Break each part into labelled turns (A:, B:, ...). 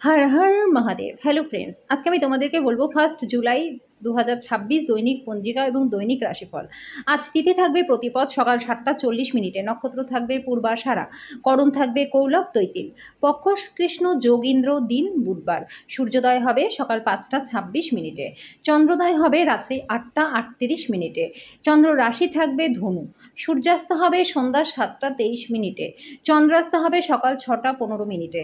A: Har Har Mahadev. Hello friends, আজকে আমি তোমাদেরকে বলবো 1 জুলাই 2026 দৈনিক পঞ্জিকা এবং দৈনিক রাশিফল। আজ তিথি থাকবে প্রতিপদ সকাল 7টা 40 মিনিটে, নক্ষত্র থাকবে পূর্বাষাঢ়া, করণ থাকবে কৌলব তৈতিল, পক্ষ কৃষ্ণ যোগ ইন্দ্র, দিন বুধবার, সূর্যোদয় হবে সকাল 5টা 26 মিনিটে, চন্দ্রোদয় হবে রাত্রি 8টা 38 মিনিটে, চন্দ্র রাশি থাকবে ধনু, সূর্যাস্ত হবে সন্ধ্যা 7টা 23 মিনিটে, চন্দ্রাস্ত হবে সকাল 6টা 15 মিনিটে,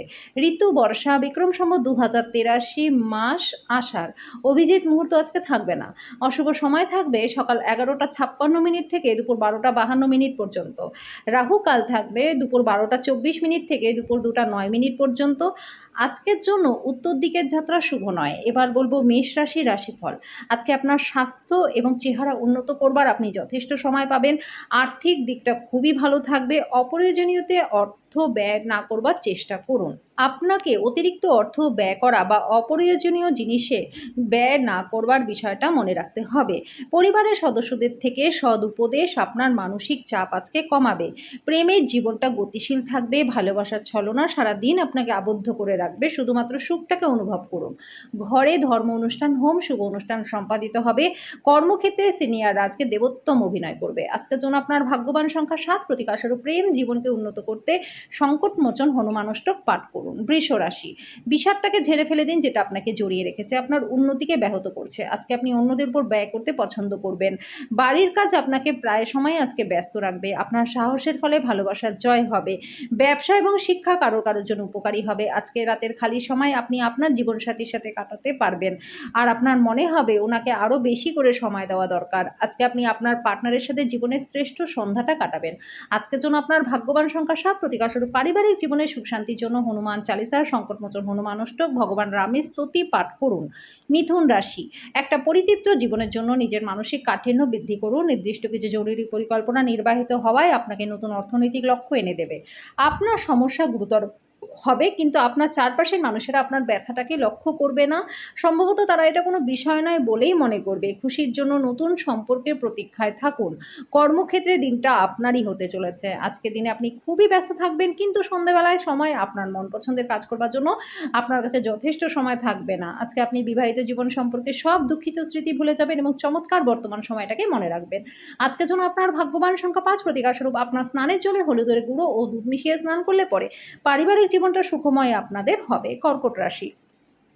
A: ঋতু বর্ষা, বিক্রম সম্বত 2083, মাস আষাঢ়, অভিজিৎ মুহূর্ত আজকে থাকবে না। অশুভ সময় থাকবে সকাল 11টা 56 মিনিট থেকে দুপুর 12টা 52 মিনিট পর্যন্ত। রাহু কাল থাকবে দুপুর 12টা 24 মিনিট থেকে দুপুর 2টা 9 মিনিট পর্যন্ত। আজকের জন্য উত্তর দিকের যাত্রা শুভ নয়। এবার বলবো মেষ রাশি রাশিফল। আজকে আপনার স্বাস্থ্য এবং চেহারা উন্নত করবার আপনি যথেষ্ট সময় পাবেন। আর্থিক দিকটা খুবই ভালো থাকবে। অপ্রয়োজনীয়তে অর্থ ব্যয় না করবার চেষ্টা করুন। আপনাকে অতিরিক্ত অর্থ ব্যয় করা বা অপ্রয়োজনীয় জিনিসে ব্যয় না করবার বিষয়টা মনে রাখতে হবে। পরিবারের সদস্যদের থেকে সদুপদেশ আপনার মানসিক চাপ আজকে কমাবে। প্রেমের জীবনটা গতিশীল থাকবে। ভালোবাসার ছলনা সারাদিন আপনাকে আবদ্ধ করে রাখবে। শুধুমাত্র সুখটাকে অনুভব করুন। ঘরে ধর্ম অনুষ্ঠান, হোম, শুভ অনুষ্ঠান সম্পাদিত হবে। কর্মক্ষেত্রে সিনিয়ররা আজকে দেবোত্তম অভিনয় করবে। আজকের জন্য আপনার ভাগ্যবান সংখ্যা 7, প্রতিকারস্বরূপ প্রেম জীবনকে উন্নত করতে সংকটমোচন হনুমানষ্টক পাঠ করুন। বৃষ রাশি, বিষাদটাকে ঝেড়ে ফেলে দিন যেটা আপনাকে জড়িয়ে রেখেছে, আপনার উন্নতিকে ব্যাহত করছে। আজকে আপনি অন্যদের উপর ব্যয় করতে পছন্দ করবেন। বাড়ির কাজ আপনাকে প্রায় সময় আজকে ব্যস্ত রাখবে। আপনার সাহসের ফলে ভালোবাসার জয় হবে। ব্যবসা এবং শিক্ষা কারোর জন্য উপকারী হবে। আজকে রাতের খালি সময় আপনি আপনার জীবনসাথীর সাথে কাটাতে পারবেন, আর আপনার মনে হবে ওনাকে আরও বেশি করে সময় দেওয়া দরকার। আজকে আপনি আপনার পার্টনারের সাথে জীবনের শ্রেষ্ঠ সন্ধ্যাটা কাটাবেন। আজকের জন্য আপনার ভাগ্যবান সংখ্যা 7, প্রতিকারস্বরূপ পারিবারিক জীবনের সুখ শান্তির জন্য হনুমান চালিসা, সংকটমোচন হনুমান অষ্টক, ভগবান রামের স্তুতি পাঠ করুন। মিথুন রাশি, একটা পরিতৃপ্ত জীবনের জন্য নিজের মানসিক কাঠিন্য বৃদ্ধি করুন। নির্দিষ্ট কিছু জরুরি পরিকল্পনা নির্বাহিত হওয়ায় আপনাকে নতুন অর্থনৈতিক লক্ষ্য এনে দেবে। আপনার সমস্যা গুরুতর হবে, কিন্তু আপনার চারপাশের মানুষেরা আপনার ব্যথাটাকে লক্ষ্য করবে না। সম্ভবত তারা এটা কোনো বিষয় নয় বলেই মনে করবে। খুশির জন্য নতুন সম্পর্কের প্রতীক্ষায় থাকুন। কর্মক্ষেত্রে দিনটা আপনারই হতে চলেছে। আজকে দিনে আপনি খুবই ব্যস্ত থাকবেন, কিন্তু সন্ধ্যেবেলায় সময় আপনার মন পছন্দের কাজ করবার জন্য আপনার কাছে যথেষ্ট সময় থাকবে না। আজকে আপনি বিবাহিত জীবন সম্পর্কে সব দুঃখিত স্মৃতি ভুলে যাবেন এবং চমৎকার বর্তমান সময়টাকে মনে রাখবেন। আজকের জন্য আপনার ভাগ্যবান সংখ্যা 5, প্রতিকারস্বরূপ আপনার স্নানের জলে হলুদের গুঁড়ো ও দুধ মিশিয়ে স্নান করলে পরে পারিবারিক জীবনটা সুখময় আপনাদের হবে। কর্কট রাশি,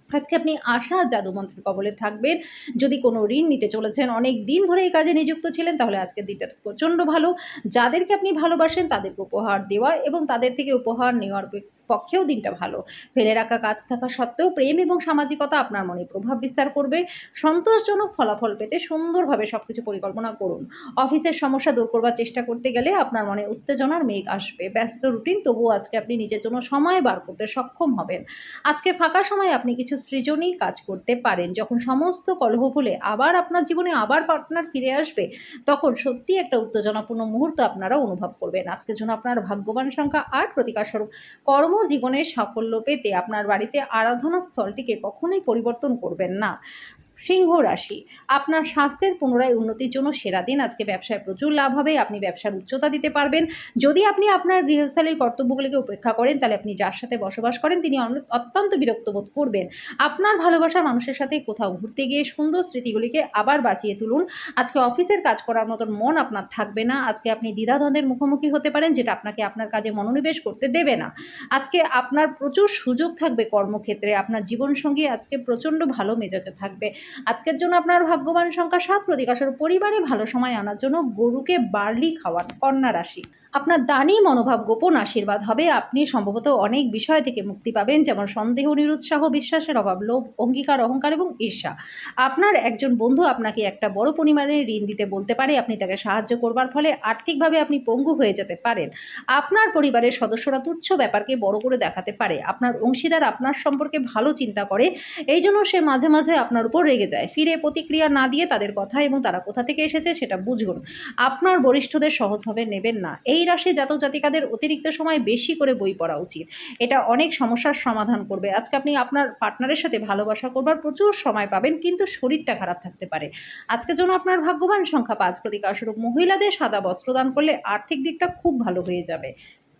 A: আজকে আপনি আশা জাদুমন্ত্রের কবলে থাকবেন। যদি কোনো ঋণ নিতে চলেছেন, অনেক দিন ধরে এই কাজে নিযুক্ত ছিলেন, তাহলে আজকের দিনটা প্রচণ্ড ভালো। যাদেরকে আপনি ভালোবাসেন তাদেরকে উপহার দেওয়া এবং তাদের থেকে উপহার নেওয়ার পক্ষেও দিনটা ভালো। ফেলে রাখা কাজ থাকা সত্ত্বেও প্রেম এবং সামাজিকতা আপনার মনে প্রভাব বিস্তার করবে। সন্তোষজনক ফলাফল পেতে সুন্দরভাবে সব কিছু পরিকল্পনা করুন। অফিসের সমস্যা দূর করবার চেষ্টা করতে গেলে আপনার মনে উত্তেজনার মেঘ আসবে। ব্যস্ত রুটিন, তবুও আজকে আপনি নিজের জন্য সময় বার করতে সক্ষম হবেন। আজকে ফাঁকা সময়ে আপনি কিছু সৃজনী কাজ করতে পারেন। যখন সমস্ত কলহ ভুলে আবার আপনার জীবনে আবার পার্টনার ফিরে আসবে, তখন সত্যি একটা উত্তেজনাপূর্ণ মুহূর্ত আপনারা অনুভব করবেন। আজকের জন্য আপনার ভাগ্যবান সংখ্যা 8, প্রতিকারস্বরূপ কর্মজীবনের সাফল্য পেতে আপনার বাড়িতে আরাধনা স্থলটিকে কখনোই পরিবর্তন করবেন না। সিংহ রাশি, আপনার স্বাস্থ্যের পুনরায় উন্নতির জন্য সেরা দিন। আজকে ব্যবসায় প্রচুর লাভ হবে। আপনি ব্যবসার উচ্চতা দিতে পারবেন। যদি আপনি আপনার গৃহস্থালীর কর্তব্যগুলিকে উপেক্ষা করেন, তাহলে আপনি যার সাথে বসবাস করেন তিনি অত্যন্ত বিরক্ত বোধ করবেন। আপনার ভালোবাসার মানুষের সাথে কোথাও ঘুরতে গিয়ে সুন্দর স্মৃতিগুলিকে আবার বাঁচিয়ে তুলুন। আজকে অফিসের কাজ করার মতন মন আপনার থাকবে না। আজকে আপনি দ্বিধাদ্বন্দ্বের মুখোমুখি হতে পারেন, যেটা আপনাকে আপনার কাজে মনোনিবেশ করতে দেবে না। আজকে আপনার প্রচুর সুযোগ থাকবে কর্মক্ষেত্রে। আপনার জীবনসঙ্গী আজকে প্রচণ্ড ভালো মেজাজে থাকবে। আজকের জন্য আপনার ভাগ্যবান সংখ্যা 7, প্রতিকারস্বরূপ পরিবারে ভালো সময় আনার জন্য গরুকে বার্লি খাওয়ান। কন্যা রাশি, আপনার দানি মনোভাব গোপন আশীর্বাদ হবে। আপনি সম্ভবত অনেক বিষয় থেকে মুক্তি পাবেন, যেমন সন্দেহ, নিরুৎসাহ, বিশ্বাসের অভাব, লোভ, অঙ্গীকার, অহংকার এবং ঈর্ষা। আপনার একজন বন্ধু আপনাকে একটা বড় পরিমাণে ঋণ দিতে বলতে পারে। আপনি তাকে সাহায্য করবার ফলে আর্থিকভাবে আপনি পঙ্গু হয়ে যেতে পারেন। আপনার পরিবারের সদস্যরা তুচ্ছ ব্যাপারকে বড় করে দেখাতে পারে। আপনার অংশীদার আপনার সম্পর্কে ভালো চিন্তা করে, এই জন্য সে মাঝে মাঝে আপনার উপর রেগে যায়। ফিরে প্রতিক্রিয়া না দিয়ে তাদের কথা এবং তারা কোথা থেকে এসেছে সেটা বুঝুন। আপনার বরিষ্ঠদের সহজভাবে নেবেন না। এই রাশি জাতক জাতিকাদের অতিরিক্ত সময় বেশি করে বই পড়া উচিত। এটা অনেক সমস্যার সমাধান করবে। আজকে আপনি আপনার পার্টনারের সাথে ভালোবাসা করবার প্রচুর সময় পাবেন, কিন্তু শরীরটা খারাপ থাকতে পারে। আজকের জন্য আপনার ভাগ্যবান সংখ্যা 5, প্রতিকারস্বরূপ মহিলাদের সাদা বস্ত্র দান করলে আর্থিক দিকটা খুব ভালো হয়ে যাবে।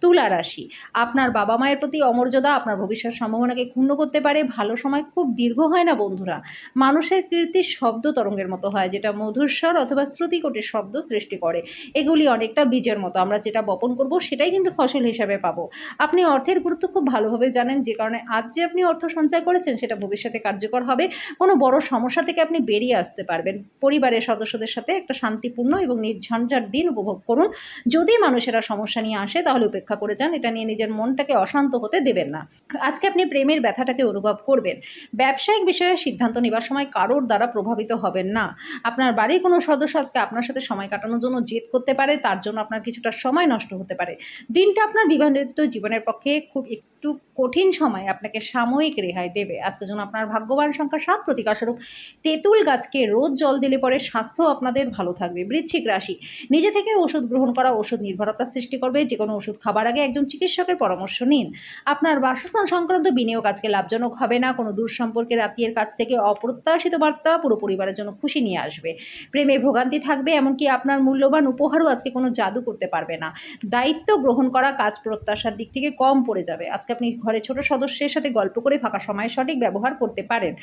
A: তুলা রাশি, আপনার বাবা মায়ের প্রতি অমর্যাদা আপনার ভবিষ্যৎ সম্ভাবনাকে ক্ষুণ্ণ করতে পারে। ভালো সময় খুব দীর্ঘ হয় না বন্ধুরা, মানুষের কীর্তির শব্দ তরঙ্গের মতো হয়, যেটা মধুস্বর অথবা শ্রুতিকটির শব্দ সৃষ্টি করে। এগুলি অনেকটা বীজের মতো, আমরা যেটা বপন করব সেটাই কিন্তু ফসল হিসাবে পাবো। আপনি অর্থের গুরুত্ব খুব ভালোভাবে জানেন, যে কারণে আজ যে আপনি অর্থ সঞ্চয় করেছেন সেটা ভবিষ্যতে কার্যকর হবে। কোনো বড় সমস্যা থেকে আপনি বেরিয়ে আসতে পারবেন। পরিবারের সদস্যদের সাথে একটা শান্তিপূর্ণ এবং নির্ঝঞ্ঝাট দিন উপভোগ করুন। যদি মানুষেরা সমস্যা নিয়ে আসে তাহলে উপেক্ষা করে যান, এটা নিয়ে নিজের মনটাকে অশান্ত হতে দেবেন না। আজকে আপনি প্রেমের ব্যথাটাকে অনুভব করবেন। ব্যবসায়িক বিষয়ে সিদ্ধান্ত নেবার সময় কারোর দ্বারা প্রভাবিত হবেন না। আপনার বাড়ির কোনো সদস্য আজকে আপনার সাথে সময় কাটানোর জন্য জেদ করতে পারে, তার জন্য আপনার কিছুটা সময় নষ্ট হতে পারে। দিনটা আপনার বিবাহিত জীবনের পক্ষে খুব একটু কঠিন সময় আপনাকে সাময়িক রেহাই দেবে। আজকের জন্য আপনার ভাগ্যবান সংখ্যা 7, প্রতিকারস্বরূপ তেঁতুল গাছকে রোজ জল দিলে পরে স্বাস্থ্য আপনাদের ভালো থাকবে। বৃশ্চিক রাশি, নিজে থেকে ওষুধ গ্রহণ করা ওষুধ নির্ভরতা সৃষ্টি করবে। যে কোনো ওষুধ খাবার আগে একজন চিকিৎসকের পরামর্শ নিন। আপনার বাসস্থান সংক্রান্ত বিনিয়োগ আজকে লাভজনক হবে না। কোনো দূর সম্পর্কের আত্মীয়ের কাছ থেকে অপ্রত্যাশিত বার্তা পুরো পরিবারের জন্য খুশি নিয়ে আসবে। প্রেমে ভোগান্তি থাকবে, এমনকি আপনার মূল্যবান উপহারও আজকে কোনো জাদু করতে পারবে না। দায়িত্ব গ্রহণ করা কাজ প্রত্যাশার দিক থেকে কম পড়ে যাবে। আজকে আপনি ঘরে ছোট সদস্যের সাথে গল্প করে ফাঁকা সময়ে সঠিক ব্যবহার করতে পারেন।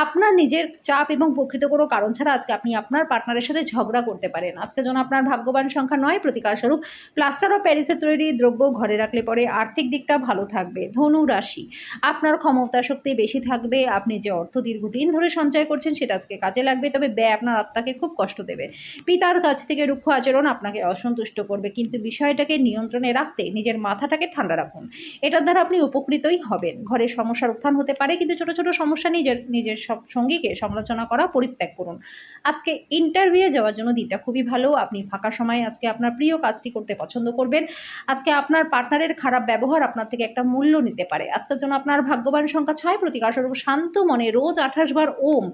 A: আপনার নিজের চাপ এবং প্রকৃত কোনো কারণ ছাড়া আজকে আপনি আপনার পার্টনারের সাথে ঝগড়া করতে পারেন। আজকের জন্য আপনার ভাগ্যবান সংখ্যা 9, প্রতিকারস্বরূপ প্লাস্টার অফ প্যারিসের তৈরি দ্রব্য ঘরে রাখলে পরে আর্থিক দিকটা ভালো থাকবে। ধনু রাশি, আপনার ক্ষমতা শক্তি বেশি থাকবে। আপনি যে অর্থ দীর্ঘদিন ধরে সঞ্চয় করছেন সেটা আজকে কাজে লাগবে, তবে ব্যয় আপনার আত্মাকে খুব কষ্ট দেবে। পিতার কাছ থেকে রুক্ষ আচরণ আপনাকে অসন্তুষ্ট করবে, কিন্তু বিষয়টাকে নিয়ন্ত্রণে রাখতে নিজের মাথাটাকে ঠান্ডা রাখুন। এটার দ্বারা আপনি উপকৃতই হবেন। ঘরে সমস্যার উত্থান হতে পারে, কিন্তু ছোট ছোট সমস্যা নিজের সব সঙ্গীকে সমালোচনা করা পরিত্যাগ করুন। আজকে ইন্টারভিউ যাওয়ার জন্য দিনটা খুবই ভালো। আপনি ফাঁকা সময়ে আজকে আপনার প্রিয় কাজটি করতে পছন্দ করবেন। আজকে আপনার পার্টনারের খারাপ ব্যবহার আপনার থেকে একটা মূল্য নিতে পারে। আজকের জন্য আপনার ভাগ্যবান সংখ্যা 6, প্রতিকারস্বরূপ শান্ত মনে রোজ 28 বার ওম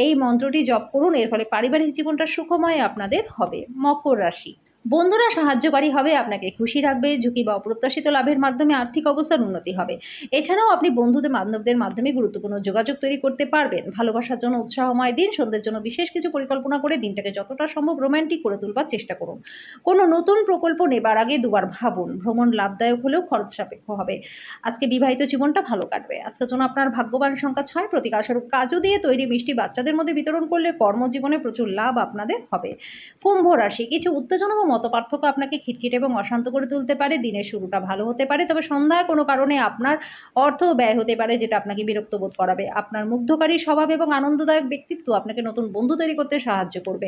A: এই মন্ত্রটি জপ করুন। এর ফলে পারিবারিক জীবনটা সুখময় আপনাদের হবে। মকর রাশি, বন্ধুরা সাহায্যকারী হবে, আপনাকে খুশি রাখবে। ঝুঁকি বা অপ্রত্যাশিত লাভের মাধ্যমে আর্থিক অবস্থার উন্নতি হবে। এছাড়াও আপনি বন্ধুদের বান্ধবদের মাধ্যমে গুরুত্বপূর্ণ যোগাযোগ তৈরি করতে পারবেন। ভালোবাসার জন্য উৎসাহময় দিন। সন্ধ্যের জন্য বিশেষ কিছু পরিকল্পনা করে দিনটাকে যতটা সম্ভব রোম্যান্টিক করে তুলবার চেষ্টা করুন। কোনো নতুন প্রকল্প নেবার আগে দুবার ভাবুন। ভ্রমণ লাভদায়ক হলেও খরচ সাপেক্ষ হবে। আজকে বিবাহিত জীবনটা ভালো কাটবে। আজকের জন্য আপনার ভাগ্যবান সংখ্যা 6, প্রতিকারস্বরূপ কাজু দিয়ে তৈরি মিষ্টি বাচ্চাদের মধ্যে বিতরণ করলে কর্মজীবনে প্রচুর লাভ আপনাদের হবে। কুম্ভ রাশি, কিছু উত্তেজনা বা মতপার্থক্য আপনাকে খিটখিটে এবং অশান্ত করে তুলতে পারে। দিনের শুরুটা ভালো হতে পারে, তবে সন্ধ্যায় কোনো কারণে আপনার অর্থ ব্যয় হতে পারে, যেটা আপনাকে বিরক্ত বোধ করাবে। আপনার মুগ্ধকারী স্বভাব এবং আনন্দদায়ক ব্যক্তিত্ব আপনাকে নতুন বন্ধু তৈরি করতে সাহায্য করবে।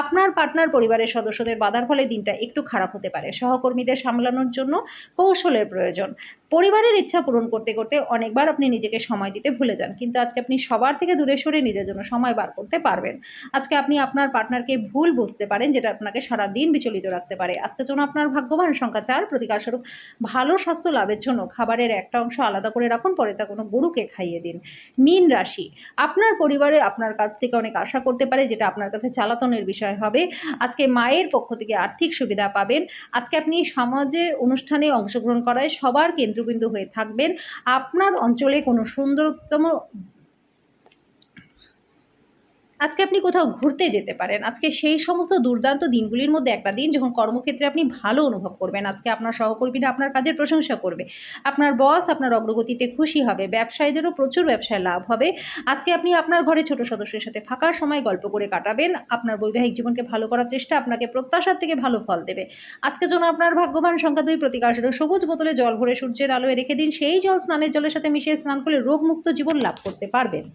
A: আপনার পার্টনার পরিবারের সদস্যদের বাধার ফলে দিনটা একটু খারাপ হতে পারে। সহকর্মীদের সামলানোর জন্য কৌশলের প্রয়োজন। পরিবারের ইচ্ছা পূরণ করতে করতে অনেকবার আপনি নিজেকে সময় দিতে ভুলে যান, কিন্তু আজকে আপনি সবার থেকে দূরে সরে নিজের জন্য সময় বার করতে পারবেন। আজকে আপনি আপনার পার্টনারকে ভুল বুঝতে পারেন, যেটা আপনাকে সারা দিন বিচলিত রাখতে পারে। আজকের জন্য আপনার ভাগ্যবান সংখ্যা 4, প্রতিকারস্বরূপ ভালো স্বাস্থ্য লাভের জন্য খাবারের একটা অংশ আলাদা করে রাখুন, পরে তা কোনো গরুকে খাইয়ে দিন। মীন রাশি, আপনার পরিবারে আপনার কাছ থেকে অনেক আশা করতে পারে, যেটা আপনার কাছে জ্বালাতনের বিষয় হবে। আজকে মায়ের পক্ষ থেকে আর্থিক সুবিধা পাবেন। আজকে আপনি সমাজের অনুষ্ঠানে অংশগ্রহণ করায় সবার কেন্দ্রবিন্দু হয়ে থাকবেন। আপনার অঞ্চলে কোনো সুন্দরতম আজকে আপনি কোথাও ঘুরতে যেতে পারেন। আজকে সেই সমস্ত দুর্দান্ত দিনগুলির মধ্যে একটা দিন, যখন কর্মক্ষেত্রে আপনি ভালো অনুভব করবেন। আজকে আপনার সহকর্মীরা আপনার কাজের প্রশংসা করবে। আপনার বস আপনার অগ্রগতিতে খুশি হবে। ব্যবসায়ীদেরও প্রচুর ব্যবসায় লাভ হবে। আজকে আপনি আপনার ঘরে ছোট সদস্যের সাথে ফাঁকা সময় গল্প করে কাটাবেন। আপনার বৈবাহিক জীবনকে ভালো করার চেষ্টা আপনাকে প্রত্যাশার থেকে ভালো ফল দেবে। আজকের জন্য আপনার ভাগ্যবান সংখ্যা 2, প্রতিকারস্বরূপ সবুজ বোতলে জল ভরে সূর্যের আলোয় রেখে দিন। সেই জল স্নানের জলের সাথে মিশিয়ে স্নান করলে রোগমুক্ত জীবন লাভ করতে পারবেন।